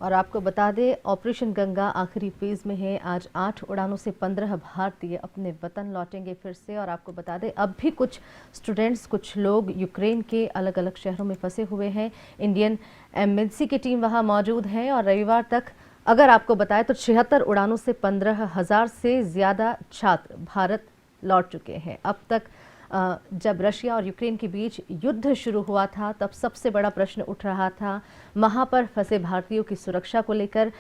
और आपको बता दें ऑपरेशन गंगा आखिरी फेज में है। आज 8 उड़ानों से 15 भारतीय अपने वतन लौटेंगे फिर से। और आपको बता दें अब भी कुछ स्टूडेंट्स, कुछ लोग यूक्रेन के अलग अलग शहरों में फंसे हुए हैं। इंडियन एमबेसी की टीम वहां मौजूद है और रविवार तक अगर आपको बताएं तो 76 उड़ानों से 15,000 से ज्यादा छात्र भारत लौट चुके हैं। अब तक जब रशिया और यूक्रेन के बीच युद्ध शुरू हुआ था तब सबसे बड़ा प्रश्न उठ रहा था वहां पर फंसे भारतीयों की सुरक्षा को लेकर।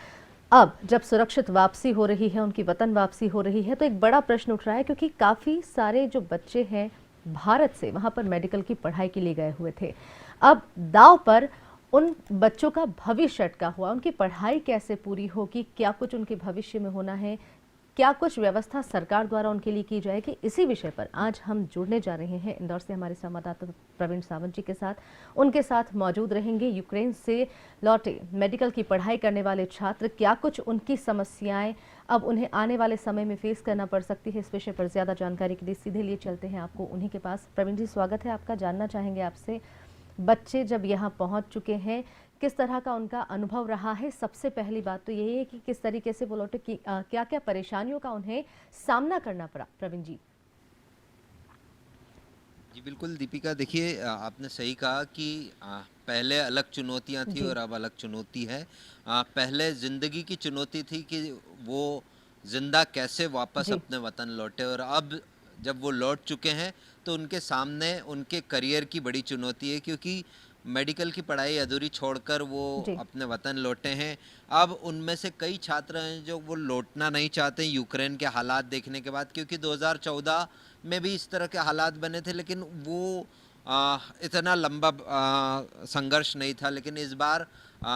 अब जब सुरक्षित वापसी हो रही है, उनकी वतन वापसी हो रही है, तो एक बड़ा प्रश्न उठ रहा है क्योंकि काफ़ी सारे जो बच्चे हैं भारत से वहां पर मेडिकल की पढ़ाई के लिए गए हुए थे। अब दांव पर उन बच्चों का भविष्य अटका हुआ। उनकी पढ़ाई कैसे पूरी होगी, क्या कुछ उनके भविष्य में होना है, क्या कुछ व्यवस्था सरकार द्वारा उनके लिए की जाएगी, इसी विषय पर आज हम जुड़ने जा रहे हैं इंदौर से हमारे संवाददाता प्रवीण सावंत जी के साथ। उनके साथ मौजूद रहेंगे यूक्रेन से लौटे मेडिकल की पढ़ाई करने वाले छात्र। क्या कुछ उनकी समस्याएं अब उन्हें आने वाले समय में फेस करना पड़ सकती है, इस विषय पर ज्यादा जानकारी के लिए सीधे लिए चलते हैं आपको उन्हीं के पास। प्रवीण जी, स्वागत है आपका। जानना चाहेंगे आपसे, बच्चे जब यहाँ पहुँच चुके हैं किस तरह का उनका अनुभव रहा है। सबसे पहली बात तो यही है कि किस तरीके से वो लौटे, कि क्या क्या परेशानियों का उन्हें सामना करना पड़ा। प्रवीण जी। जी बिल्कुल दीपिका, देखिए आपने सही कहा कि पहले अलग चुनौतियां थी जी और अब अलग चुनौती है। पहले ज़िंदगी की चुनौती थी कि वो जिंदा कैसे वापस जी अपने वतन लौटे, और अब जब वो लौट चुके हैं तो उनके सामने उनके करियर की बड़ी चुनौती है, क्योंकि मेडिकल की पढ़ाई अधूरी छोड़कर वो जी अपने वतन लौटे हैं। अब उनमें से कई छात्र हैं जो वो लौटना नहीं चाहते यूक्रेन के हालात देखने के बाद, क्योंकि 2014 में भी इस तरह के हालात बने थे, लेकिन वो इतना लंबा संघर्ष नहीं था। लेकिन इस बार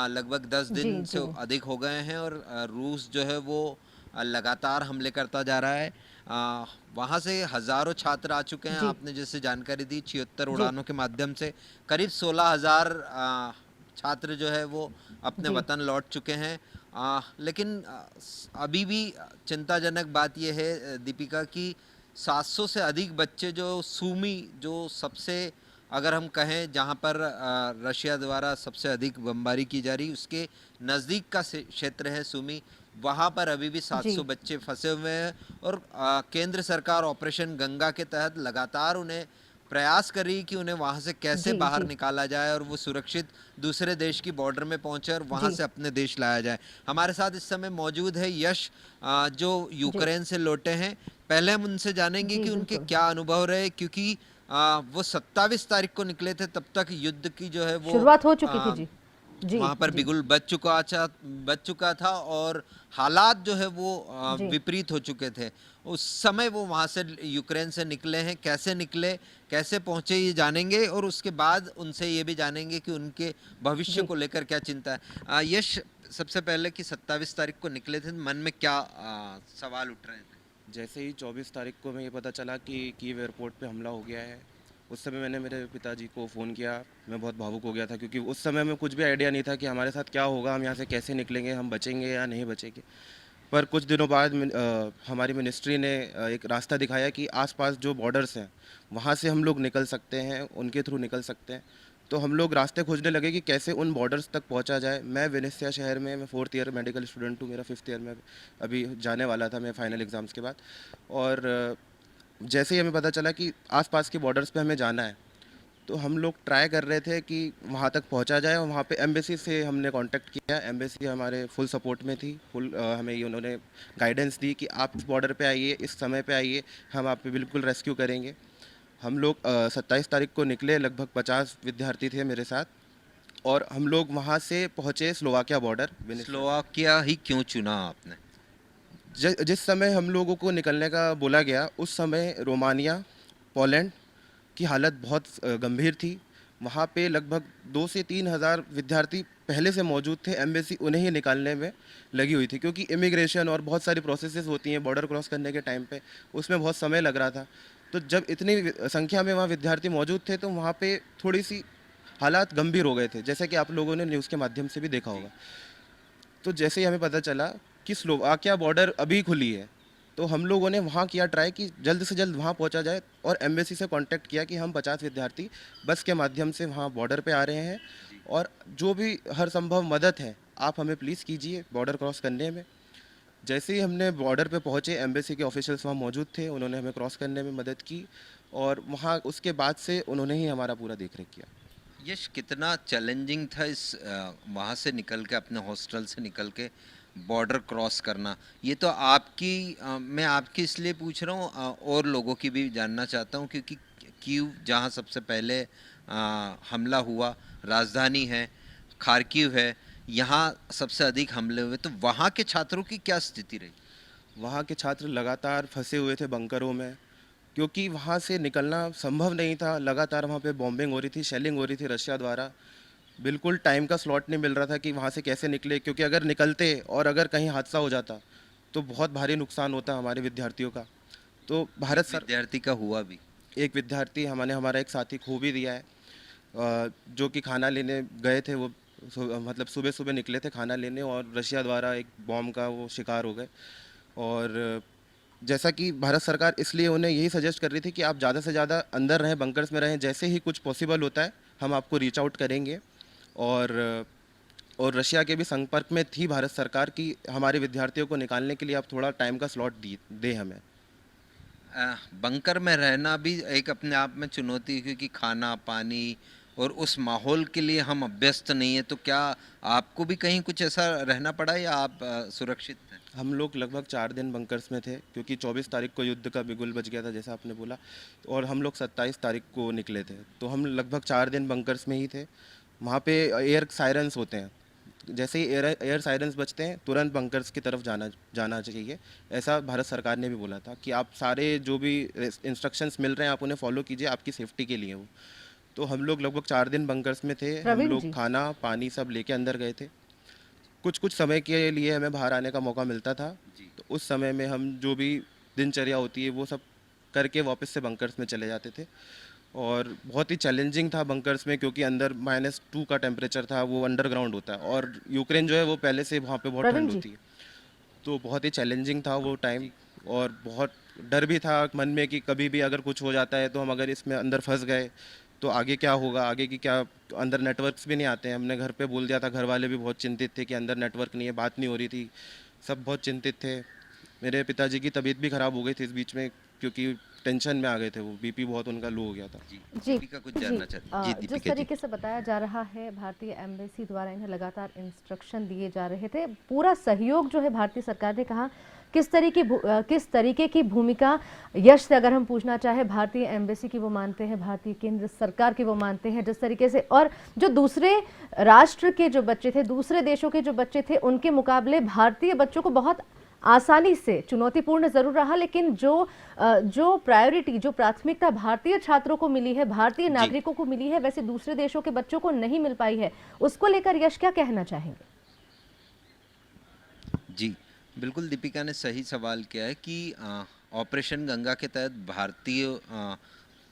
लगभग 10 जी दिन से जी अधिक हो गए हैं और रूस जो है वो लगातार हमले करता जा रहा है। वहाँ से हज़ारों छात्र आ चुके हैं। जी आपने जैसे जानकारी दी, 76 जी उड़ानों के माध्यम से करीब 16,000 छात्र जो है वो अपने जी वतन लौट चुके हैं। लेकिन अभी भी चिंताजनक बात यह है दीपिका कि 700 से अधिक बच्चे जो सूमी, जो सबसे, अगर हम कहें जहां पर रशिया द्वारा सबसे अधिक बमबारी की जा रही, उसके नज़दीक का क्षेत्र है सूमी, वहां पर अभी भी जी 700 बच्चे फंसे हुए हैं। और केंद्र सरकार ऑपरेशन गंगा के तहत लगातार उन्हें प्रयास कर रही कि उन्हें वहां से कैसे जी बाहर जी निकाला जाए और वो सुरक्षित दूसरे देश की बॉर्डर में पहुंचे और वहां जी से अपने देश लाया जाए। हमारे साथ इस समय मौजूद है यश, जो जी यूक्रेन से लौटे हैं। पहले हम उनसे जानेंगे जी कि उनके बिल्कुल। क्या अनुभव रहे, क्योंकि वो 27 तारीख को निकले थे, तब तक युद्ध की जो है वो शुरुआत हो चुकी थी। जी जी वहाँ पर जी बिगुल बच चुका था और हालात जो है वो जी विपरीत हो चुके थे। उस समय वो वहाँ से यूक्रेन से निकले हैं। कैसे निकले, कैसे पहुँचे, ये जानेंगे और उसके बाद उनसे ये भी जानेंगे कि उनके भविष्य जी को लेकर क्या चिंता है। यश, सबसे पहले कि 27 तारीख को निकले थे, मन में क्या सवाल उठ रहे थे? जैसे ही 24 तारीख को हमें ये पता चला कि कीव एयरपोर्ट पे हमला हो गया है, उस समय मैंने मेरे पिताजी को फ़ोन किया। मैं बहुत भावुक हो गया था क्योंकि उस समय में कुछ भी आइडिया नहीं था कि हमारे साथ क्या होगा, हम यहाँ से कैसे निकलेंगे, हम बचेंगे या नहीं बचेंगे। पर कुछ दिनों बाद हमारी मिनिस्ट्री ने एक रास्ता दिखाया कि आसपास जो बॉर्डर्स हैं वहाँ से हम लोग निकल सकते हैं, उनके थ्रू निकल सकते हैं। तो हम लोग रास्ते खोजने लगे कि कैसे उन बॉर्डर्स तक पहुँचा जाए। मैं वेनेसिया शहर में, मैं 4th ईयर मेडिकल स्टूडेंट हूँ, मेरा 5th ईयर में अभी जाने वाला था मैं फाइनल एग्ज़ाम्स के बाद। और जैसे ही हमें पता चला कि आसपास के बॉर्डर्स पे हमें जाना है, तो हम लोग ट्राई कर रहे थे कि वहाँ तक पहुँचा जाए। और वहाँ पे एम्बेसी से हमने कांटेक्ट किया। एम्बेसी हमारे फुल सपोर्ट में थी, हमें ये उन्होंने गाइडेंस दी कि आप इस बॉर्डर पे आइए, इस समय पे आइए, हम आपको बिल्कुल रेस्क्यू करेंगे। हम लोग 27 तारीख को निकले, लगभग 50 विद्यार्थी थे मेरे साथ, और हम लोग वहाँ से पहुँचे स्लोवाकिया बॉर्डर, विनिस्या। स्लोवाकिया ही क्यों चुना आपने? जिस समय हम लोगों को निकलने का बोला गया, उस समय रोमानिया, पोलैंड की हालत बहुत गंभीर थी। वहाँ पे लगभग 2 से 3 हज़ार विद्यार्थी पहले से मौजूद थे। एम्बेसी उन्हें ही निकालने में लगी हुई थी क्योंकि इमिग्रेशन और बहुत सारी प्रोसेसेस होती हैं बॉर्डर क्रॉस करने के टाइम पे, उसमें बहुत समय लग रहा था। तो जब इतनी संख्या में वहाँ विद्यार्थी मौजूद थे तो वहाँ पे थोड़ी सी हालात गंभीर हो गए थे, जैसे कि आप लोगों ने न्यूज़ के माध्यम से भी देखा जी होगा। तो जैसे ही हमें पता चला कि स्लोवाकिया बॉर्डर अभी खुली है, तो हम लोगों ने वहाँ किया ट्राई कि जल्द से जल्द वहाँ पहुँचा जाए, और एम्बेसी से कांटेक्ट किया कि हम 50 विद्यार्थी बस के माध्यम से वहाँ बॉर्डर पे आ रहे हैं, जी और जो भी हर संभव मदद है आप हमें प्लीज़ कीजिए बॉर्डर क्रॉस करने में। जैसे ही हमने बॉर्डर पे पहुँचे, एम्बेसी के ऑफिशियल्स वहाँ मौजूद थे, उन्होंने हमें क्रॉस करने में मदद की और वहाँ उसके बाद से उन्होंने ही हमारा पूरा देख रेख किया। यश, कितना चैलेंजिंग था इस वहाँ से निकल के, अपने हॉस्टल से निकल के बॉर्डर क्रॉस करना? ये तो आपकी मैं आपकी इसलिए पूछ रहा हूँ, और लोगों की भी जानना चाहता हूँ, क्योंकि कीव जहाँ सबसे पहले हमला हुआ, राजधानी है, खार्किव है, यहाँ सबसे अधिक हमले हुए, तो वहाँ के छात्रों की क्या स्थिति रही? वहाँ के छात्र लगातार फंसे हुए थे बंकरों में, क्योंकि वहाँ से निकलना संभव नहीं था। लगातार वहाँ पे बॉम्बिंग हो रही थी, शेलिंग हो रही थी रशिया द्वारा। बिल्कुल टाइम का स्लॉट नहीं मिल रहा था कि वहाँ से कैसे निकले, क्योंकि अगर निकलते और अगर कहीं हादसा हो जाता तो बहुत भारी नुकसान होता हमारे विद्यार्थियों का। तो भारत सर विद्यार्थी का हुआ भी। एक विद्यार्थी हमने हमारा एक साथी खो भी दिया है, जो कि खाना लेने गए थे। वो मतलब सुबह सुबह निकले थे खाना लेने और रशिया द्वारा एक बॉम्ब का वो शिकार हो गए। और जैसा कि भारत सरकार इसलिए उन्हें यही सजेस्ट कर रही थी कि आप ज़्यादा से ज़्यादा अंदर रहें, बंकर्स में रहें। जैसे ही कुछ पॉसिबल होता है हम आपको रीच आउट करेंगे। और और रशिया के भी संपर्क में थी भारत सरकार कि हमारे विद्यार्थियों को निकालने के लिए आप थोड़ा टाइम का स्लॉट दें हमें। बंकर में रहना भी एक अपने आप में चुनौती है, क्योंकि खाना पानी और उस माहौल के लिए हम अभ्यस्त नहीं है। तो क्या आपको भी कहीं कुछ ऐसा रहना पड़ा, या आप सुरक्षित हैं? हम लोग लगभग 4 दिन बंकर्स में थे, क्योंकि 24 तारीख को युद्ध का बिगुल बज गया था जैसा आपने बोला, और हम लोग 27 तारीख को निकले थे। तो हम लगभग 4 दिन बंकर्स में ही थे। वहाँ पे एयर सायरन्स होते हैं, जैसे ही एयर सायरन्स बजते हैं तुरंत बंकर्स की तरफ जाना जाना चाहिए। ऐसा भारत सरकार ने भी बोला था कि आप सारे जो भी इंस्ट्रक्शंस मिल रहे हैं आप उन्हें फॉलो कीजिए, आपकी सेफ्टी के लिए वो। तो हम लोग लगभग 4 दिन बंकर्स में थे। हम प्रवीण लोग जी, खाना पानी सब लेके अंदर गए थे। कुछ कुछ समय के लिए हमें बाहर आने का मौका मिलता था, जी। तो उस समय में हम जो भी दिनचर्या होती है वो सब करके वापस से बंकर्स में चले जाते थे। और बहुत ही चैलेंजिंग था बंकर्स में, क्योंकि अंदर -2 का टेम्परेचर था, वो अंडरग्राउंड होता है और यूक्रेन जो है वो पहले से वहाँ पे बहुत प्रवीण ठंड जी, होती है। तो बहुत ही चैलेंजिंग था वो टाइम। और बहुत डर भी था मन में कि कभी भी अगर कुछ हो जाता है तो हम अगर इसमें अंदर फंस गए तो आगे क्या होगा, आगे की क्या। अंदर नेटवर्क्स भी नहीं आते हैं, हमने घर पे बोल दिया था। घर वाले भी बहुत चिंतित थे कि अंदर नेटवर्क नहीं है, बात नहीं हो रही थी, सब बहुत चिंतित थे। मेरे पिताजी की तबीयत भी ख़राब हो गई थी इस बीच में, क्योंकि टेंशन में आ गए थे वो, बीपी बहुत उनका लो हो गया था। जी, जी, दीपिका कुछ जी। जानना चाहती जी, जिस दीपिका जी। तरीके से बताया जा रहा है, भारतीय एम्बेसी द्वारा इन्हें लगातार इंस्ट्रक्शन दिए जा रहे थे, पूरा सहयोग जो है भारतीय सरकार ने कहा। किस तरीके की भूमिका यश से अगर हम पूछना चाहे, भारतीय एम्बेसी की वो मानते हैं, भारतीय केंद्र सरकार की वो मानते हैं, जिस तरीके से, और जो दूसरे राष्ट्र के जो बच्चे थे, दूसरे देशों के जो बच्चे थे, उनके मुकाबले भारतीय बच्चों को बहुत आसानी से, चुनौतीपूर्ण जरूर रहा, लेकिन जो प्रायोरिटी, जो प्राथमिकता भारतीय छात्रों को मिली है, भारतीय जी, नागरिकों को मिली है, वैसे दूसरे देशों के बच्चों को नहीं मिल पाई है। उसको लेकर यश क्या कहना चाहेंगे? जी, बिल्कुल दीपिका ने सही सवाल किया है कि ऑपरेशन गंगा के तहत भारतीय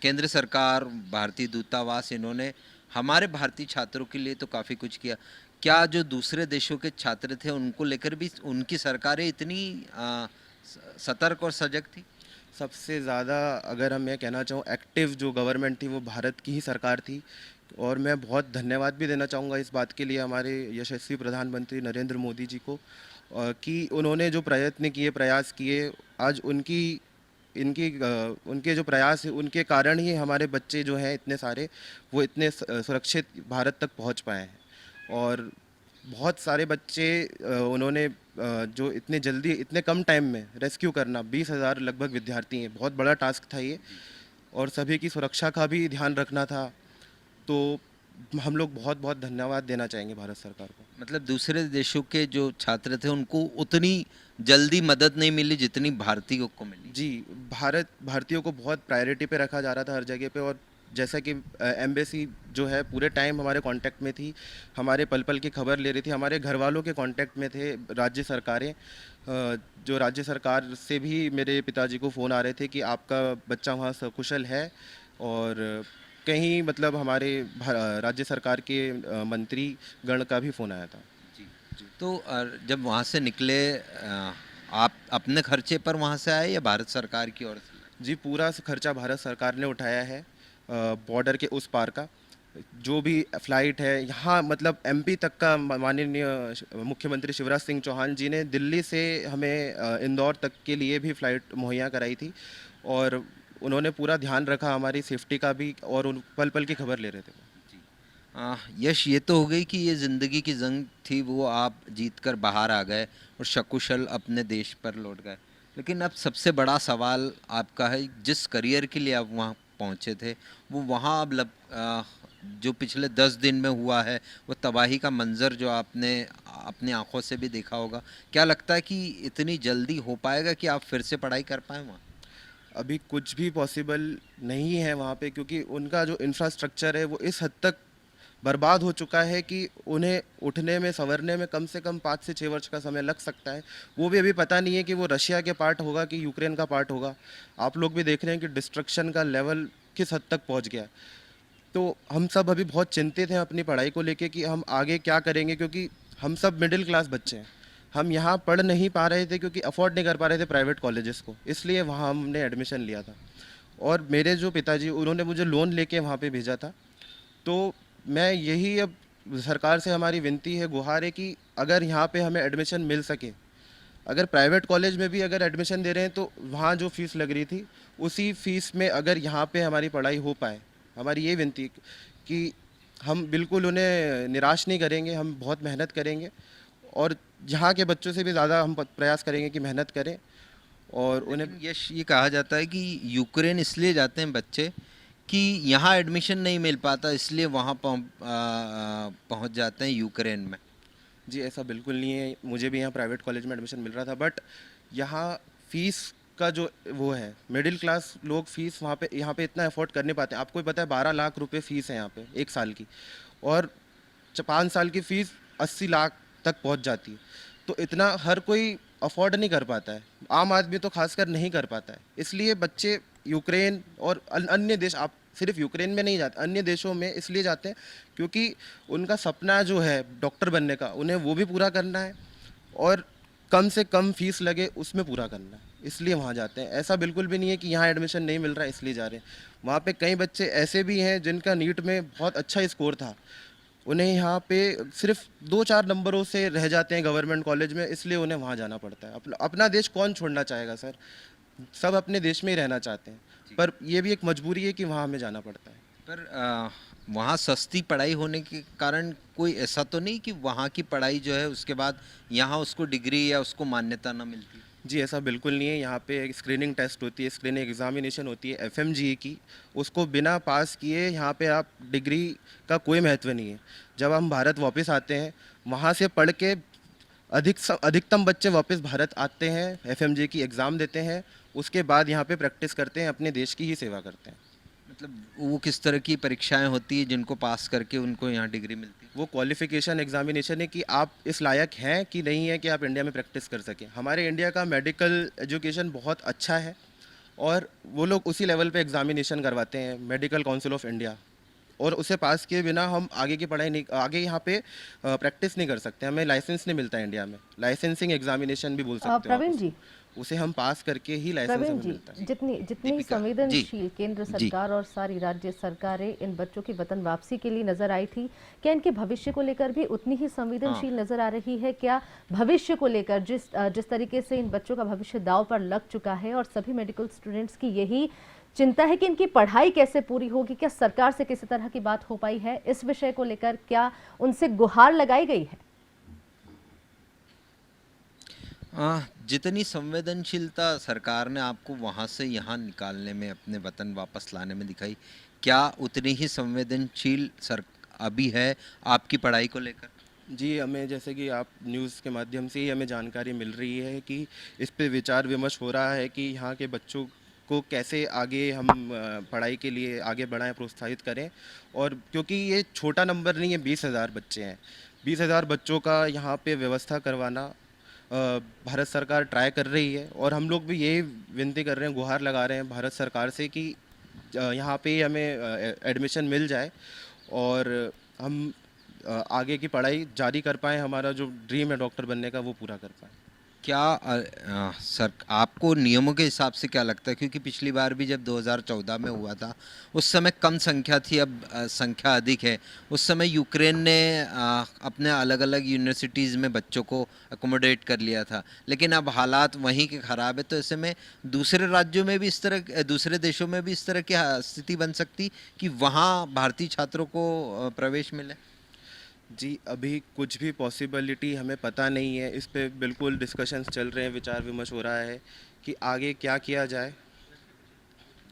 केंद्र सरकार, भारतीय दूतावास, इन्होंने हमारे भारतीय छात्रों के लिए तो काफ़ी कुछ किया। क्या जो दूसरे देशों के छात्र थे उनको लेकर भी उनकी सरकारें इतनी सतर्क और सजग थी? सबसे ज़्यादा अगर हम ये कहना चाहूँ एक्टिव जो गवर्नमेंट थी वो भारत की ही सरकार थी। और मैं बहुत धन्यवाद भी देना चाहूँगा इस बात के लिए हमारे यशस्वी प्रधानमंत्री नरेंद्र मोदी जी को, कि उन्होंने जो प्रयत्न किए, प्रयास किए, आज उनके जो प्रयास है उनके कारण ही हमारे बच्चे जो हैं इतने सारे, वो इतने सुरक्षित भारत तक पहुंच पाए हैं। और बहुत सारे बच्चे उन्होंने जो इतने जल्दी इतने कम टाइम में रेस्क्यू करना, 20,000 लगभग विद्यार्थी हैं, बहुत बड़ा टास्क था ये। और सभी की सुरक्षा का भी ध्यान रखना था। तो हम लोग बहुत बहुत धन्यवाद देना चाहेंगे भारत सरकार को। मतलब दूसरे देशों के जो छात्र थे उनको उतनी जल्दी मदद नहीं मिली जितनी भारतीयों को मिली। जी, भारतीयों को बहुत प्रायोरिटी पे रखा जा रहा था हर जगह पे। और जैसा कि एम्बेसी जो है पूरे टाइम हमारे कांटेक्ट में थी, हमारे पल पल की खबर ले रही थी, हमारे घर वालों के कांटेक्ट में थे। राज्य सरकारें, जो राज्य सरकार से भी मेरे पिताजी को फ़ोन आ रहे थे कि आपका बच्चा वहाँ सकुशल है। और कहीं मतलब हमारे राज्य सरकार के मंत्री गण का भी फ़ोन आया था। जी। तो जब वहाँ से निकले, आप अपने खर्चे पर वहाँ से आए या भारत सरकार की ओर से? जी, पूरा खर्चा भारत सरकार ने उठाया है, बॉर्डर के उस पार का। जो भी फ्लाइट है यहाँ, मतलब एमपी तक का माननीय मुख्यमंत्री शिवराज सिंह चौहान जी ने दिल्ली से हमें इंदौर तक के लिए भी फ़्लाइट मुहैया कराई थी, और उन्होंने पूरा ध्यान रखा हमारी सेफ्टी का भी, और उन पल पल की खबर ले रहे थे। यश, ये तो हो गई कि ये ज़िंदगी की जंग थी, वो आप जीत कर बाहर आ गए और सकुशल अपने देश पर लौट गए। लेकिन अब सबसे बड़ा सवाल आपका है, जिस करियर के लिए आप वहाँ पहुँचे थे, वो वहाँ अब जो पिछले 10 दिन में हुआ है, वो तबाही का मंज़र जो आपने अपनी आंखों से भी देखा होगा, क्या लगता है कि इतनी जल्दी हो पाएगा कि आप फिर से पढ़ाई कर पाएँ वहाँ? अभी कुछ भी पॉसिबल नहीं है वहाँ पे, क्योंकि उनका जो इंफ्रास्ट्रक्चर है वो इस हद तक बर्बाद हो चुका है कि उन्हें उठने में संवरने में कम से कम 5 से 6 वर्ष का समय लग सकता है। वो भी अभी पता नहीं है कि वो रशिया के पार्ट होगा कि यूक्रेन का पार्ट होगा। आप लोग भी देख रहे हैं कि डिस्ट्रक्शन का लेवल किस हद तक पहुंच गया है। तो हम सब अभी बहुत चिंतित हैं अपनी पढ़ाई को लेके कि हम आगे क्या करेंगे, क्योंकि हम सब मिडिल क्लास बच्चे हैं। हम यहाँ पढ़ नहीं पा रहे थे क्योंकि अफोर्ड नहीं कर पा रहे थे प्राइवेट कॉलेजेस को, इसलिए वहाँ हमने एडमिशन लिया था। और मेरे जो पिताजी, उन्होंने मुझे लोन लेके वहाँ पे भेजा था। तो मैं यही अब सरकार से हमारी विनती है, गुहार है कि अगर यहाँ पे हमें एडमिशन मिल सके, अगर प्राइवेट कॉलेज में भी अगर एडमिशन दे रहे हैं तो वहाँ जो फ़ीस लग रही थी उसी फीस में अगर यहाँ पे हमारी पढ़ाई हो पाए, हमारी ये विनती कि हम बिल्कुल उन्हें निराश नहीं करेंगे, हम बहुत मेहनत करेंगे और यहाँ के बच्चों से भी ज़्यादा हम प्रयास करेंगे कि मेहनत करें और उन्हें। लेकिन यश, ये कहा जाता है कि यूक्रेन इसलिए जाते हैं बच्चे कि यहाँ एडमिशन नहीं मिल पाता, इसलिए वहाँ पहुँच जाते हैं यूक्रेन में। जी ऐसा बिल्कुल नहीं है, मुझे भी यहाँ प्राइवेट कॉलेज में एडमिशन मिल रहा था, बट यहाँ फ़ीस का जो वो है, मिडिल क्लास लोग फ़ीस वहाँ पे यहाँ पे इतना अफोर्ड कर नहीं पाते। आपको भी पता है 12 लाख रुपए फ़ीस है यहाँ पे 1 साल की, और 5 साल की फ़ीस 80 लाख तक पहुँच जाती है। तो इतना हर कोई अफोर्ड नहीं कर पाता है, आम आदमी तो खासकर नहीं कर पाता है। इसलिए बच्चे यूक्रेन और अन्य देश, आप सिर्फ यूक्रेन में नहीं जाते, अन्य देशों में इसलिए जाते हैं क्योंकि उनका सपना जो है डॉक्टर बनने का, उन्हें वो भी पूरा करना है और कम से कम फीस लगे उसमें पूरा करना है, इसलिए वहाँ जाते हैं। ऐसा बिल्कुल भी नहीं है कि यहाँ एडमिशन नहीं मिल रहा है इसलिए जा रहे हैं। वहाँ पे कई बच्चे ऐसे भी हैं जिनका नीट में बहुत अच्छा स्कोर था, उन्हें यहाँ पे सिर्फ 2-4 नंबरों से रह जाते हैं गवर्नमेंट कॉलेज में, इसलिए उन्हें वहाँ जाना पड़ता है। अपना देश कौन छोड़ना चाहेगा सर, सब अपने देश में ही रहना चाहते हैं, पर ये भी एक मजबूरी है कि वहाँ हमें जाना पड़ता है। पर वहाँ सस्ती पढ़ाई होने के कारण कोई ऐसा तो नहीं कि वहाँ की पढ़ाई जो है उसके बाद यहाँ उसको डिग्री या उसको मान्यता ना मिलती? जी ऐसा बिल्कुल नहीं है। यहाँ पे एक स्क्रीनिंग टेस्ट होती है, स्क्रीनिंग एग्जामिनेशन होती है एफएमजीए की, उसको बिना पास किए यहाँ पे आप डिग्री का कोई महत्व नहीं है। जब हम भारत वापस आते हैं, वहाँ से पढ़ के अधिकतम बच्चे वापस भारत आते हैं, एफएमजीए की एग्ज़ाम देते हैं, उसके बाद यहाँ पे प्रैक्टिस करते हैं, अपने देश की ही सेवा करते हैं। मतलब वो किस तरह की परीक्षाएं होती है जिनको पास करके उनको यहाँ डिग्री मिलती है? वो क्वालिफिकेशन एग्जामिनेशन है कि आप इस लायक हैं कि नहीं है कि आप इंडिया में प्रैक्टिस कर सकें। हमारे इंडिया का मेडिकल एजुकेशन बहुत अच्छा है और वो लोग उसी लेवल पे एग्जामिनेशन करवाते हैं, मेडिकल काउंसिल ऑफ इंडिया, और उसे पास किए बिना हम आगे की पढ़ाई नहीं, आगे यहाँ पे प्रैक्टिस नहीं कर सकते। हमें लाइसेंस नहीं मिलता है इंडिया में, लाइसेंसिंग एग्जामिनेशन भी बोल सकते हो आप प्रवीण जी, उसे हम पास करके ही लाइसेंस प्रवीण हमें जी, मिलता है। जितनी जितनी दीपिका जी, संवेदनशील केंद्र जी। सरकार और सारी राज्य सरकारें इन बच्चों की वतन वापसी के लिए नजर आई थी, क्या इनके भविष्य को लेकर भी उतनी ही संवेदनशील नजर आ रही है? क्या भविष्य को लेकर जिस तरीके से इन बच्चों का भविष्य दांव पर लग चुका है और सभी मेडिकल स्टूडेंट्स की यही चिंता है कि इनकी पढ़ाई कैसे पूरी होगी, क्या सरकार से किसी तरह की बात हो पाई है इस विषय को लेकर? क्या उनसे गुहार लगाई गई है? जितनी संवेदनशीलता सरकार ने आपको वहाँ से यहाँ निकालने में, अपने वतन वापस लाने में दिखाई, क्या उतनी ही संवेदनशील सर अभी है आपकी पढ़ाई को लेकर? जी, हमें जैसे कि आप न्यूज़ के माध्यम से ही हमें जानकारी मिल रही है कि इस पे विचार विमर्श हो रहा है कि यहाँ के बच्चों को कैसे आगे हम पढ़ाई के लिए आगे बढ़ाएं, प्रोत्साहित करें। और क्योंकि ये छोटा नंबर नहीं है, 20,000 बच्चे हैं, 20,000 बच्चों का यहाँ पे व्यवस्था करवाना भारत सरकार ट्राई कर रही है, और हम लोग भी यही विनती कर रहे हैं, गुहार लगा रहे हैं भारत सरकार से कि यहाँ पे हमें एडमिशन मिल जाए और हम आगे की पढ़ाई जारी कर पाएँ, हमारा जो ड्रीम है डॉक्टर बनने का वो पूरा कर पाएँ। क्या सर आपको नियमों के हिसाब से क्या लगता है, क्योंकि पिछली बार भी जब 2014 में हुआ था उस समय कम संख्या थी, अब संख्या अधिक है। उस समय यूक्रेन ने अपने अलग अलग यूनिवर्सिटीज़ में बच्चों को अकोमोडेट कर लिया था, लेकिन अब हालात वहीं के ख़राब है। तो ऐसे में दूसरे राज्यों में भी इस तरह, दूसरे देशों में भी इस तरह की स्थिति बन सकती कि वहाँ भारतीय छात्रों को प्रवेश मिले। जी, अभी कुछ भी पॉसिबिलिटी हमें पता नहीं है। इस पे बिल्कुल डिस्कशंस चल रहे हैं, विचार विमर्श हो रहा है कि आगे क्या किया जाए।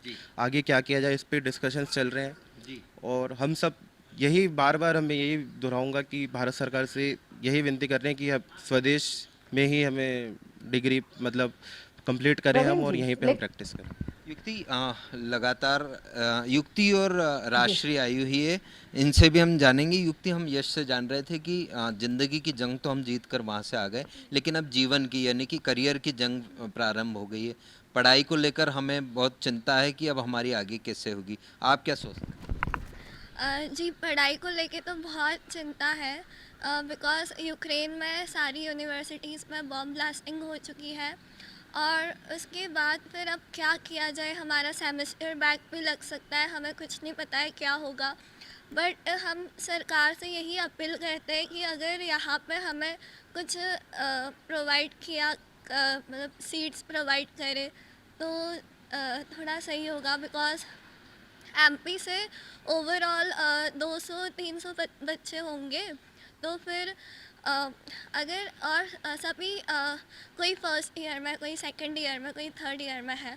जी आगे क्या किया जाए, इस पे डिस्कशंस चल रहे हैं। जी और हम सब यही बार-बार मैं यही दोहराऊँगा कि भारत सरकार से यही विनती कर रहे हैं कि अब स्वदेश में ही हमें डिग्री मतलब कंप्लीट करें हम, प्रवीण और जी, यहीं पे हम प्रैक्टिस करें। युक्ति लगातार युक्ति और राष्ट्रीय आयु ही है, इनसे भी हम जानेंगे। युक्ति, हम यश से जान रहे थे कि जिंदगी की जंग तो हम जीत कर वहाँ से आ गए, लेकिन अब जीवन की यानी कि करियर की जंग प्रारंभ हो गई है। पढ़ाई को लेकर हमें बहुत चिंता है कि अब हमारी आगे कैसे होगी। आप क्या सोचते हैं? जी, पढ़ाई को लेके तो बहुत चिंता है, बिकॉज़ यूक्रेन में सारी यूनिवर्सिटीज़ में बॉम्ब ब्लास्टिंग हो चुकी है। और उसके बाद फिर अब क्या किया जाए, हमारा सेमेस्टर बैक भी लग सकता है, हमें कुछ नहीं पता है क्या होगा। बट हम सरकार से यही अपील करते हैं कि अगर यहाँ पे हमें कुछ प्रोवाइड किया, मतलब सीट्स प्रोवाइड करे तो थोड़ा सही होगा। बिकॉज़ एमपी से ओवरऑल 200-300 बच्चे होंगे, तो फिर अगर और सभी कोई फर्स्ट ईयर में, कोई सेकंड ईयर में, कोई थर्ड ईयर में है,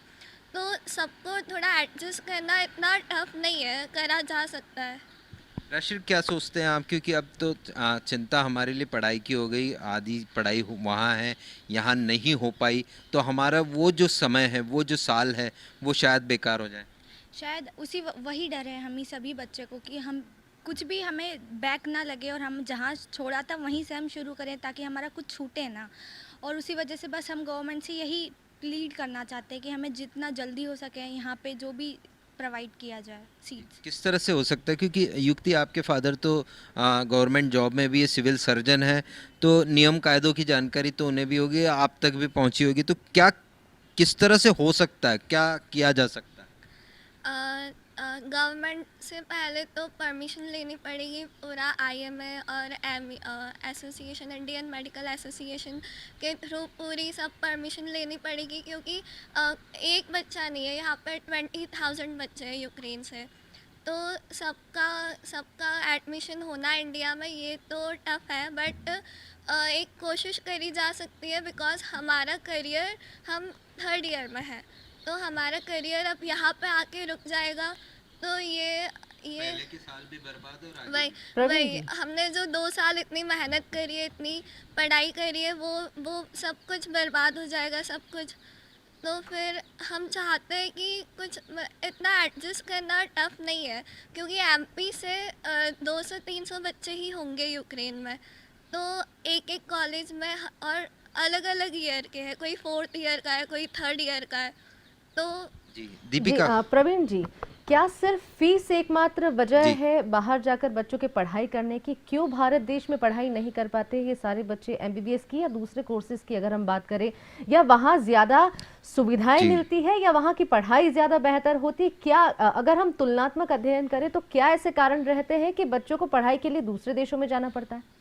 तो सबको थोड़ा एडजस्ट करना इतना टफ नहीं है, करा जा सकता है। राशिद, क्या सोचते हैं आप, क्योंकि अब तो चिंता हमारे लिए पढ़ाई की हो गई, आधी पढ़ाई वहाँ है, यहाँ नहीं हो पाई, तो हमारा वो जो समय है, वो जो साल है, वो शायद बेकार हो जाए। शायद वही डर है हम ही सभी बच्चे को कि हम कुछ भी हमें बैक ना लगे और हम जहाँ छोड़ा था वहीं से हम शुरू करें, ताकि हमारा कुछ छूटे ना। और उसी वजह से बस हम गवर्नमेंट से यही प्लीड करना चाहते हैं कि हमें जितना जल्दी हो सके यहाँ पे जो भी प्रोवाइड किया जाए सीट्स। किस तरह से हो सकता है, क्योंकि युक्ति आपके फादर तो गवर्नमेंट जॉब में भी है, सिविल सर्जन है, तो नियम कायदों की जानकारी तो उन्हें भी होगी, आप तक भी पहुंची होगी, तो क्या किस तरह से हो सकता है, क्या किया जा सकता है? गवर्नमेंट से पहले तो परमिशन लेनी पड़ेगी, पूरा आईएमए और एसोसिएशन, इंडियन मेडिकल एसोसिएशन के थ्रू पूरी सब परमिशन लेनी पड़ेगी, क्योंकि एक बच्चा नहीं है, यहाँ पर 20,000 बच्चे हैं यूक्रेन से। तो सबका एडमिशन होना इंडिया में ये तो टफ है, बट एक कोशिश करी जा सकती है। बिकॉज़ हमारा करियर, हम थर्ड ईयर में है, तो हमारा करियर अब यहाँ पे आके रुक जाएगा, तो ये पहले के साल भी बर्बाद और आगे वही प्रवीण वही जी। हमने जो 2 साल इतनी मेहनत करी है, इतनी पढ़ाई करी है, वो सब कुछ बर्बाद हो जाएगा, सब कुछ। तो फिर हम चाहते हैं कि कुछ इतना एडजस्ट करना टफ नहीं है, क्योंकि एमपी से 200-300 बच्चे ही होंगे यूक्रेन में, तो एक कॉलेज में और अलग अलग ईयर के हैं, कोई 4th ईयर का है, कोई 3rd ईयर का है। तो जी जी, दीपिका। प्रवीण जी, क्या सिर्फ फीस एकमात्र वजह जी। है बाहर जाकर बच्चों के पढ़ाई करने की? क्यों भारत देश में पढ़ाई नहीं कर पाते ये सारे बच्चे, एमबीबीएस की या दूसरे कोर्सेज की अगर हम बात करें? या वहाँ ज़्यादा सुविधाएं जी। मिलती है या वहाँ की पढ़ाई ज़्यादा बेहतर होती? क्या अगर हम तुलनात्मक अध्ययन करें तो क्या ऐसे कारण रहते हैं कि बच्चों को पढ़ाई के लिए दूसरे देशों में जाना पड़ता है?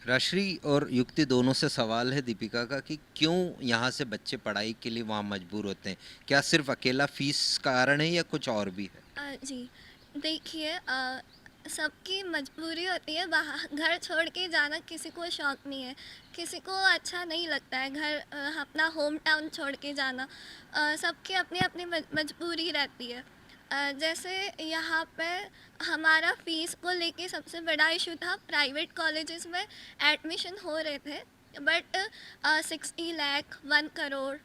राशि और युक्ति दोनों से सवाल है दीपिका का कि क्यों यहाँ से बच्चे पढ़ाई के लिए वहाँ मजबूर होते हैं। क्या सिर्फ अकेला फीस कारण है या कुछ और भी है? जी, देखिए, सबकी मजबूरी होती है, बाहर घर छोड़ के जाना किसी को शौक़ नहीं है, किसी को अच्छा नहीं लगता है घर, अपना होम टाउन छोड़ के जाना। सबकी अपनी अपनी मजबूरी रहती है। जैसे यहाँ पे हमारा फ़ीस को लेके सबसे बड़ा इशू था, प्राइवेट कॉलेजेस में एडमिशन हो रहे थे, but 60 lakh 1 crore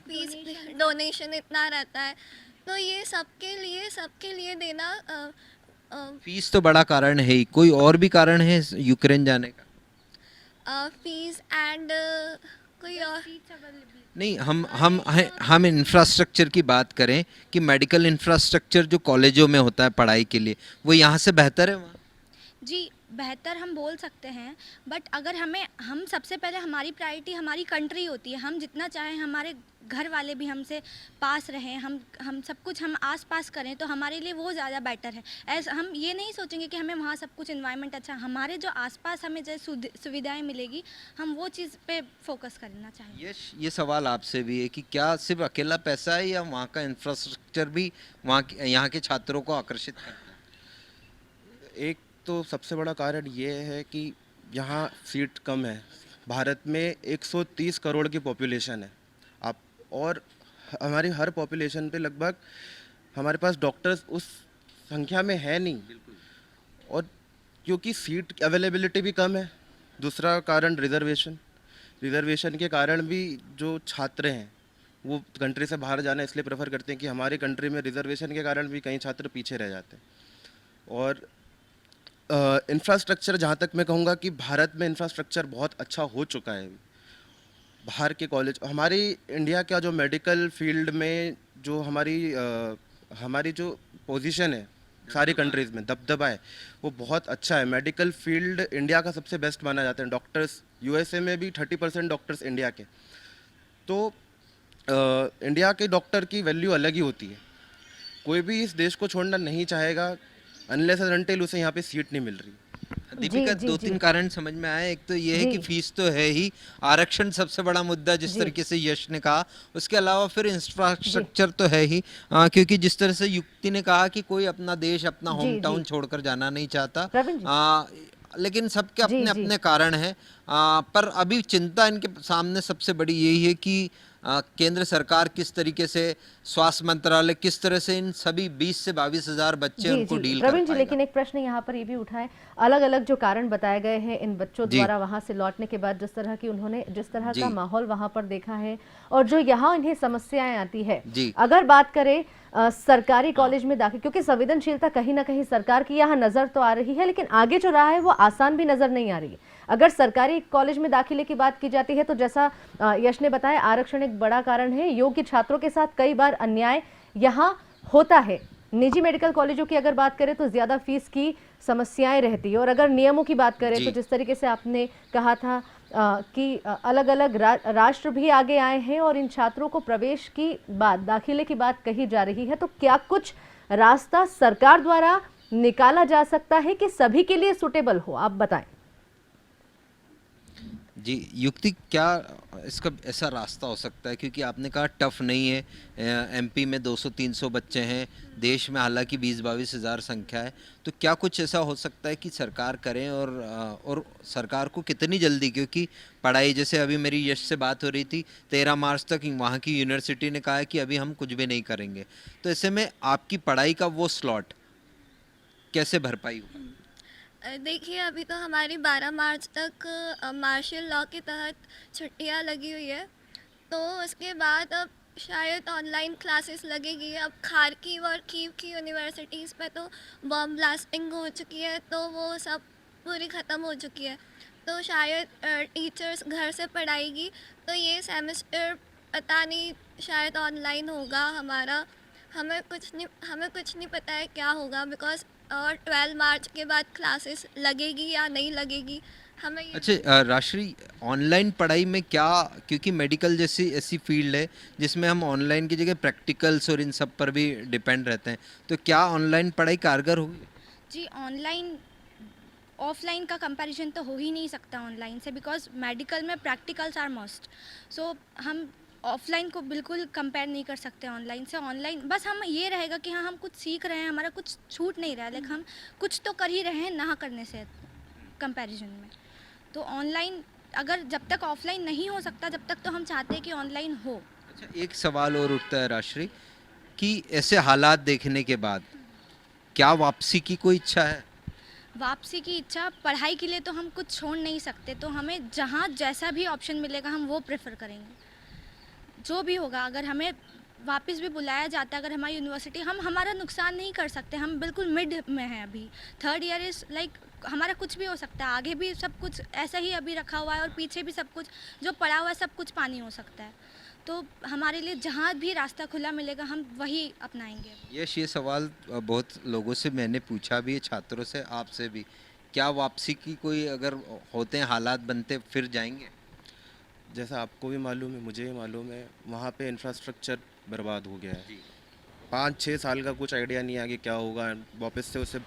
fees donation इतना रहता है, तो ये सबके लिए देना फीस तो बड़ा कारण है ही, कोई और भी कारण है यूक्रेन जाने का? फीस एंड कोई और नहीं, हम इंफ्रास्ट्रक्चर की बात करें कि मेडिकल इंफ्रास्ट्रक्चर जो कॉलेजों में होता है पढ़ाई के लिए, वो यहाँ से बेहतर है वहाँ? जी, बेहतर हम बोल सकते हैं, बट अगर हम सबसे पहले हमारी प्रायोरिटी हमारी कंट्री होती है। हम जितना चाहें हमारे घर वाले भी हमसे पास रहें, हम सब कुछ हम आस पास करें, तो हमारे लिए वो ज़्यादा बेटर है। ऐसा हम ये नहीं सोचेंगे कि हमें वहाँ सब कुछ इन्वायरमेंट अच्छा, हमारे जो आसपास हमें जो सुविधाएं मिलेगी, हम वो चीज़ पे फोकस करना चाहिए। ये सवाल आपसे भी है कि क्या सिर्फ अकेला पैसा है या वहाँ का इंफ्रास्ट्रक्चर भी यहाँ के छात्रों को आकर्षित करता है? एक तो सबसे बड़ा कारण ये है कि यहाँ सीट कम है। भारत में 130 करोड़ की पॉपुलेशन है आप, और हमारी हर पॉपुलेशन पे लगभग हमारे पास डॉक्टर्स उस संख्या में है नहीं, और क्योंकि सीट अवेलेबिलिटी भी कम है। दूसरा कारण रिजर्वेशन के कारण भी जो छात्र हैं वो कंट्री से बाहर जाना इसलिए प्रेफर करते हैं कि हमारी कंट्री में रिजर्वेशन के कारण भी कई छात्र पीछे रह जाते हैं। और इंफ्रास्ट्रक्चर, जहाँ तक मैं कहूँगा कि भारत में इंफ्रास्ट्रक्चर बहुत अच्छा हो चुका है। बाहर के कॉलेज, हमारी इंडिया का जो मेडिकल फील्ड में जो हमारी जो पोजीशन है सारी कंट्रीज़ में, दबदबा है, वो बहुत अच्छा है। मेडिकल फील्ड इंडिया का सबसे बेस्ट माना जाता है। डॉक्टर्स यूएसए में भी 30% डॉक्टर्स इंडिया के। तो इंडिया के डॉक्टर की वैल्यू अलग ही होती है। कोई भी इस देश को छोड़ना नहीं चाहेगा अनलेस एंड अनटिल उसे यहाँ पे सीट नहीं मिल रही। दीपिका, जी, दो जी। तीन कारण समझ में आए। एक तो ये है कि जी। फीस तो है ही, आरक्षण सबसे बड़ा मुद्दा जिस जी। तरीके से यश ने कहा, उसके अलावा फिर इंफ्रास्ट्रक्चर तो है ही। क्योंकि जिस तरह से युक्ति ने कहा कि कोई अपना देश, अपना जी, होम टाउन जी। छोड़कर जाना नहीं चाहता। प्रवीण जी। लेकिन सबके जी, अपने जी। अपने कारण हैं। पर अभी चिंता इनके सामने सबसे बड़ी यही है कि केंद्र सरकार किस तरीके से, स्वास्थ्य मंत्रालय किस तरह से इन सभी 20 से 22 हजार बच्चे जी उनको जी डील कर प्रवीण जी, पाएगा। लेकिन एक प्रश्न यहाँ पर ये भी उठा है, अलग अलग जो कारण बताए गए हैं इन बच्चों जी। द्वारा वहां से लौटने के बाद, जिस तरह की उन्होंने जिस तरह जी। का माहौल वहां पर देखा है और जो यहाँ इन्हें समस्याएं आती है, जी। अगर बात करें सरकारी कॉलेज में दाखिल, क्योंकि संवेदनशीलता कहीं ना कहीं सरकार की यहाँ नजर तो आ रही है, लेकिन आगे जो रहा है वो आसान भी नजर नहीं आ रही है। अगर सरकारी कॉलेज में दाखिले की बात की जाती है तो जैसा यश ने बताया, आरक्षण एक बड़ा कारण है। योग्य छात्रों के साथ कई बार अन्याय यहाँ होता है। निजी मेडिकल कॉलेजों की अगर बात करें तो ज्यादा फीस की समस्याएं रहती है, और अगर नियमों की बात करें जी। तो जिस तरीके से आपने कहा था कि अलग अलग राष्ट्र भी आगे आए हैं और इन छात्रों को प्रवेश की बात, दाखिले की बात कही जा रही है, तो क्या कुछ रास्ता सरकार द्वारा निकाला जा सकता है कि सभी के लिए सुटेबल हो? आप बताएं। जी युक्ति, क्या इसका ऐसा रास्ता हो सकता है? क्योंकि आपने कहा टफ नहीं है, एमपी में 200-300 बच्चे हैं, देश में हालांकि 20-22 हज़ार संख्या है, तो क्या कुछ ऐसा हो सकता है कि सरकार करें? और सरकार को कितनी जल्दी, क्योंकि पढ़ाई, जैसे अभी मेरी यश से बात हो रही थी, 13 मार्च तक वहाँ की यूनिवर्सिटी ने कहा है कि अभी हम कुछ भी नहीं करेंगे, तो ऐसे में आपकी पढ़ाई का वो स्लॉट कैसे भरपाई होगा? देखिए, अभी तो हमारी 12 मार्च तक मार्शल लॉ के तहत छुट्टियां लगी हुई है, तो उसके बाद अब शायद ऑनलाइन क्लासेस लगेगी। अब खारकीव और कीव की यूनिवर्सिटीज़ पे तो बॉम्ब ब्लास्टिंग हो चुकी है, तो वो सब पूरी ख़त्म हो चुकी है, तो शायद टीचर्स घर से पढ़ाएगी। तो ये सेमेस्टर पता नहीं, शायद ऑनलाइन होगा हमारा। हमें कुछ नहीं पता है क्या होगा, बिकॉज और 12 मार्च के बाद क्लासेस लगेगी या नहीं लगेगी, हमें ये अच्छा राशि, ऑनलाइन पढ़ाई में क्या, क्योंकि मेडिकल जैसी ऐसी फील्ड है जिसमें हम ऑनलाइन की जगह प्रैक्टिकल्स और इन सब पर भी डिपेंड रहते हैं, तो क्या ऑनलाइन पढ़ाई कारगर होगी? जी, ऑनलाइन ऑफलाइन का कंपैरिजन तो हो ही नहीं सकता ऑनलाइन से, बिकॉज मेडिकल में प्रैक्टिकल्स आर मस्ट। सो हम ऑफलाइन को बिल्कुल कंपेयर नहीं कर सकते ऑनलाइन से। ऑनलाइन बस हम ये रहेगा कि हाँ, हम कुछ सीख रहे हैं, हमारा कुछ छूट नहीं रहा है, लेकिन हम कुछ तो कर ही रहे हैं ना करने से कंपैरिजन में। तो ऑनलाइन अगर जब तक ऑफलाइन नहीं हो सकता, जब तक तो हम चाहते हैं कि ऑनलाइन हो। अच्छा, एक सवाल और उठता है राशि, कि ऐसे हालात देखने के बाद क्या वापसी की कोई इच्छा है? वापसी की इच्छा, पढ़ाई के लिए तो हम कुछ छोड़ नहीं सकते, तो हमें जहाँ जैसा भी ऑप्शन मिलेगा हम वो प्रेफर करेंगे, जो भी होगा। अगर हमें वापस भी बुलाया जाता है, अगर हमारी यूनिवर्सिटी, हम हमारा नुकसान नहीं कर सकते, हम बिल्कुल मिड में हैं अभी, थर्ड ईयर इज़ लाइक, हमारा कुछ भी हो सकता है, आगे भी सब कुछ ऐसा ही अभी रखा हुआ है और पीछे भी सब कुछ जो पड़ा हुआ है सब कुछ पानी हो सकता है। तो हमारे लिए जहाँ भी रास्ता खुला मिलेगा हम वही अपनाएंगे। ये सवाल बहुत लोगों से मैंने पूछा भी है, छात्रों से, आपसे भी, क्या वापसी की कोई अगर होते हैं हालात बनते फिर जाएंगे? जैसा आपको भी मालूम है, मुझे भी मालूम है, वहाँ पे इंफ्रास्ट्रक्चर बर्बाद हो गया है। 5-6 साल का कुछ आइडिया नहीं है कि क्या होगा। वापस से उसे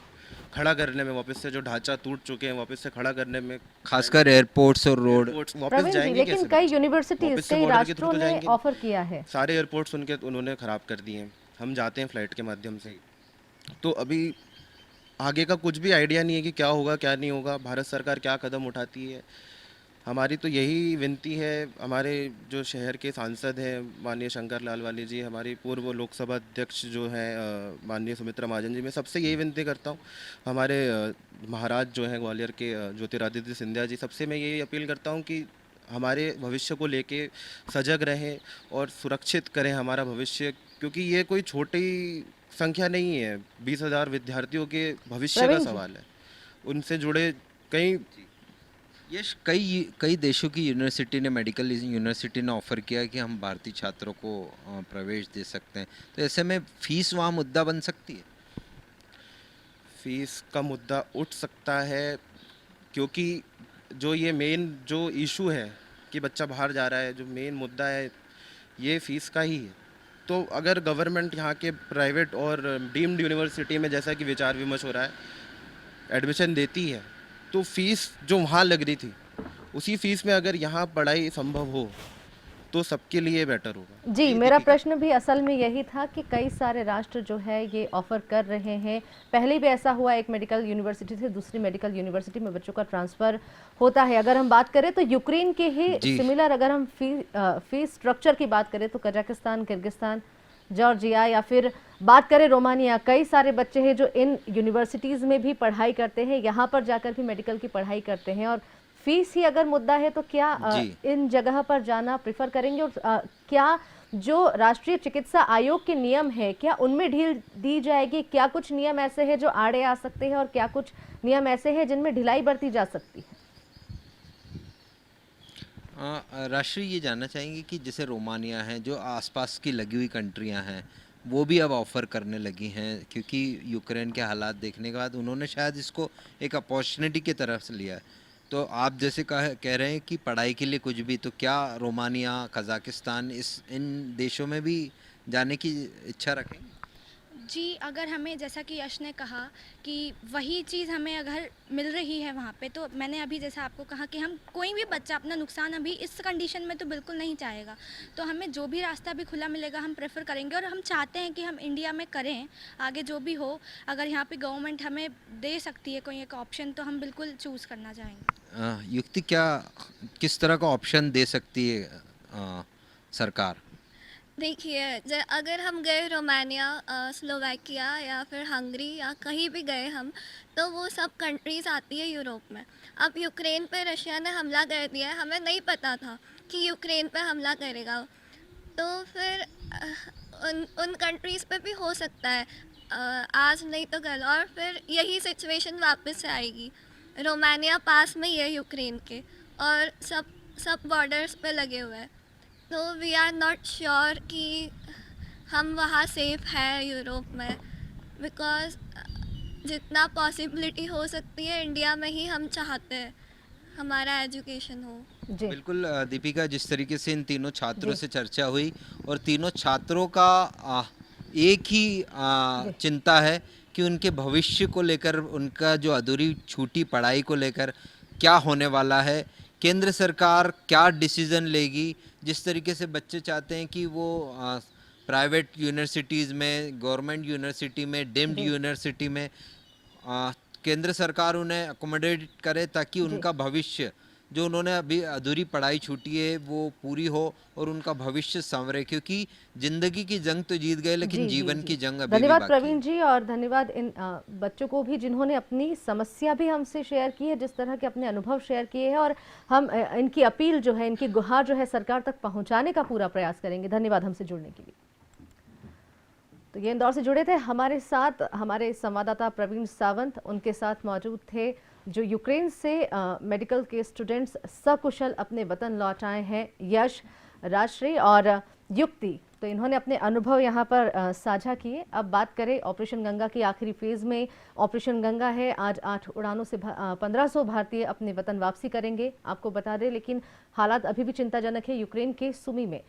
खड़ा करने में, वापस से जो ढांचा टूट चुके हैं वापस से खड़ा करने में, खासकर एयरपोर्ट्स और रोड। एयरपोर्ट्स वापस प्रवीण जी, जाएंगे लेकिन कैसे कई बच्चे? यूनिवर्सिटीज, वापस से कई बॉर्डर के थ्रू राष्ट्रों तो ने जाएंगे। ऑफर किया है। सारे एयरपोर्ट्स उन्होंने ख़राब कर दिए हैं। हम जाते हैं फ़्लाइट के माध्यम से, तो अभी आगे का कुछ भी आइडिया नहीं है कि क्या होगा क्या नहीं होगा, भारत सरकार क्या कदम उठाती है। हमारी तो यही विनती है, हमारे जो शहर के सांसद हैं माननीय शंकर लाल वाली जी, हमारी पूर्व लोकसभा अध्यक्ष जो हैं माननीय सुमित्रा महाजन जी, मैं सबसे यही विनती करता हूँ। हमारे महाराज जो हैं ग्वालियर के ज्योतिरादित्य सिंधिया जी, सबसे मैं यही अपील करता हूँ कि हमारे भविष्य को लेके सजग रहें और सुरक्षित करें हमारा भविष्य, क्योंकि ये कोई छोटी संख्या नहीं है। 20,000 विद्यार्थियों के भविष्य का प्रवीण जी। सवाल है, उनसे जुड़े कई यश, कई कई देशों की यूनिवर्सिटी ने, मेडिकल यूनिवर्सिटी ने ऑफर किया कि हम भारतीय छात्रों को प्रवेश दे सकते हैं, तो ऐसे में फीस वहाँ मुद्दा बन सकती है? फीस का मुद्दा उठ सकता है, क्योंकि जो ये मेन जो इशू है कि बच्चा बाहर जा रहा है, जो मेन मुद्दा है ये फीस का ही है। तो अगर गवर्नमेंट यहाँ के प्राइवेट और डीम्ड यूनिवर्सिटी में जैसा कि विचार विमर्श हो रहा है एडमिशन देती है, तो फीस जो वहाँ लग रही थी उसी फीस में अगर यहाँ पढ़ाई संभव हो तो सबके लिए बेटर होगा। जी, मेरा प्रश्न भी असल में यही था कि कई सारे राष्ट्र जो है ये ऑफर कर रहे हैं। पहले भी ऐसा हुआ, एक मेडिकल यूनिवर्सिटी से दूसरी मेडिकल यूनिवर्सिटी में बच्चों का ट्रांसफर होता है। अगर हम बात करें तो यूक्रेन के ही सिमिलर, अगर हम फीस स्ट्रक्चर की बात करें तो कजाकिस्तान, किर्गिस्तान, जॉर्जिया या फिर बात करें रोमानिया, कई सारे बच्चे हैं जो इन यूनिवर्सिटीज़ में भी पढ़ाई करते हैं, यहाँ पर जाकर भी मेडिकल की पढ़ाई करते हैं। और फीस ही अगर मुद्दा है तो क्या इन जगह पर जाना प्रेफर करेंगे? और क्या जो राष्ट्रीय चिकित्सा आयोग के नियम है क्या उनमें ढील दी जाएगी? क्या कुछ नियम ऐसे हैं जो आड़े आ सकते हैं और क्या कुछ नियम ऐसे हैं जिनमें ढिलाई बरती जा सकती है? राष्ट्रीय ये जानना चाहेंगे कि जैसे रोमानिया है, जो आसपास की लगी हुई कंट्रियां हैं, वो भी अब ऑफ़र करने लगी हैं, क्योंकि यूक्रेन के हालात देखने के बाद उन्होंने शायद इसको एक अपॉर्चुनिटी की तरफ से लिया है। तो आप जैसे कह रहे हैं कि पढ़ाई के लिए कुछ भी, तो क्या रोमानिया, कज़ाकिस्तान, इन देशों में भी जाने की इच्छा रखेंगे? जी, अगर हमें, जैसा कि यश ने कहा कि वही चीज़ हमें अगर मिल रही है वहाँ पे, तो मैंने अभी जैसा आपको कहा कि हम कोई भी बच्चा अपना नुकसान अभी इस कंडीशन में तो बिल्कुल नहीं चाहेगा। तो हमें जो भी रास्ता भी खुला मिलेगा हम प्रेफर करेंगे, और हम चाहते हैं कि हम इंडिया में करें। आगे जो भी हो, अगर यहाँ पे गवर्नमेंट हमें दे सकती है कोई एक ऑप्शन, तो हम बिल्कुल चूज़ करना चाहेंगे। युक्ति, क्या किस तरह का ऑप्शन दे सकती है सरकार? देखिए, अगर हम गए रोमानिया, स्लोवाकिया या फिर हंगरी या कहीं भी गए हम, तो वो सब कंट्रीज़ आती है यूरोप में। अब यूक्रेन पे रशिया ने हमला कर दिया है, हमें नहीं पता था कि यूक्रेन पे हमला करेगा, तो फिर उन कंट्रीज़ पे भी हो सकता है आज नहीं तो कल, और फिर यही सिचुएशन वापस से आएगी। रोमानिया पास में ही है यूक्रेन के, और सब बॉर्डर्स पे लगे हुए हैं, तो वी आर नॉट श्योर कि हम वहाँ सेफ है यूरोप में, बिकॉज जितना पॉसिबिलिटी हो सकती है इंडिया में ही हम चाहते हैं हमारा एजुकेशन हो। जी बिल्कुल दीपिका, जिस तरीके से इन तीनों छात्रों से चर्चा हुई और तीनों छात्रों का एक ही चिंता है कि उनके भविष्य को लेकर, उनका जो अधूरी छूटी पढ़ाई को लेकर क्या होने वाला है, केंद्र सरकार क्या डिसीज़न लेगी। जिस तरीके से बच्चे चाहते हैं कि वो प्राइवेट यूनिवर्सिटीज़ में, गवर्नमेंट यूनिवर्सिटी में, डीम्ड यूनिवर्सिटी में केंद्र सरकार उन्हें अकोमोडेट करे, ताकि उनका भविष्य, जो उन्होंने अभी अधूरी पढ़ाई छूटी है, वो पूरी हो और उनका भविष्य संवरे, क्योंकि जिंदगी की जंग तो जीत गए, लेकिन जीवन की जंग अभी भी धन्यवाद बाकी है। प्रवीण जी, और धन्यवाद इन बच्चों को भी जिन्होंने अपनी समस्या भी हमसे शेयर की है, जिस तरह के अपने अनुभव शेयर किए हैं, और हम इनकी अपील जो है, इनकी गुहार जो है सरकार तक पहुंचाने का पूरा प्रयास करेंगे। धन्यवाद हमसे जुड़ने के लिए। तो ये इंदौर से जुड़े थे हमारे साथ हमारे संवाददाता प्रवीण सावंत, उनके साथ मौजूद थे जो यूक्रेन से मेडिकल के स्टूडेंट्स सकुशल अपने वतन लौट आए हैं, यश, राजश्री, और युक्ति। तो इन्होंने अपने अनुभव यहाँ पर साझा किए। अब बात करें ऑपरेशन गंगा की आखिरी फेज में। ऑपरेशन गंगा है, आज 8 उड़ानों से 1500 भारतीय अपने वतन वापसी करेंगे, आपको बता दें। लेकिन हालात अभी भी चिंताजनक है। यूक्रेन के सुमी में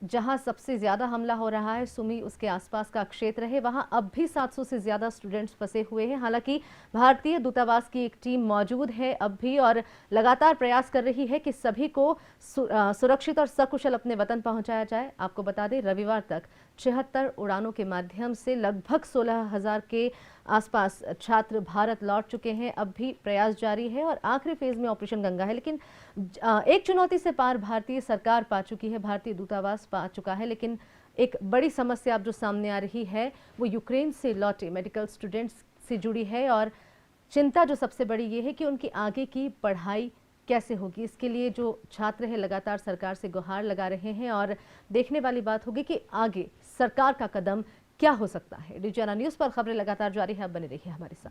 जहां सबसे ज़्यादा हमला हो रहा है, सुमी उसके आसपास का क्षेत्र है, वहां अब भी 700 से ज़्यादा स्टूडेंट्स फंसे हुए हैं। हालांकि भारतीय दूतावास की एक टीम मौजूद है अब भी और लगातार प्रयास कर रही है कि सभी को सुरक्षित और सकुशल अपने वतन पहुंचाया जाए। आपको बता दें, रविवार तक 76 उड़ानों के माध्यम से लगभग 16,000 के आसपास छात्र भारत लौट चुके हैं। अब भी प्रयास जारी है और आखिरी फेज में ऑपरेशन गंगा है। लेकिन एक चुनौती से पार भारतीय सरकार पा चुकी है, भारतीय दूतावास पा चुका है। लेकिन एक बड़ी समस्या अब जो सामने आ रही है वो यूक्रेन से लौटे मेडिकल स्टूडेंट्स से जुड़ी है और चिंता जो सबसे बड़ी ये है कि उनकी आगे की पढ़ाई कैसे होगी। इसके लिए जो छात्र है लगातार सरकार से गुहार लगा रहे हैं और देखने वाली बात होगी कि आगे सरकार का कदम क्या हो सकता है। डीजीएनआर न्यूज़ पर खबरें लगातार जारी है, अब बने रहिए हमारे साथ।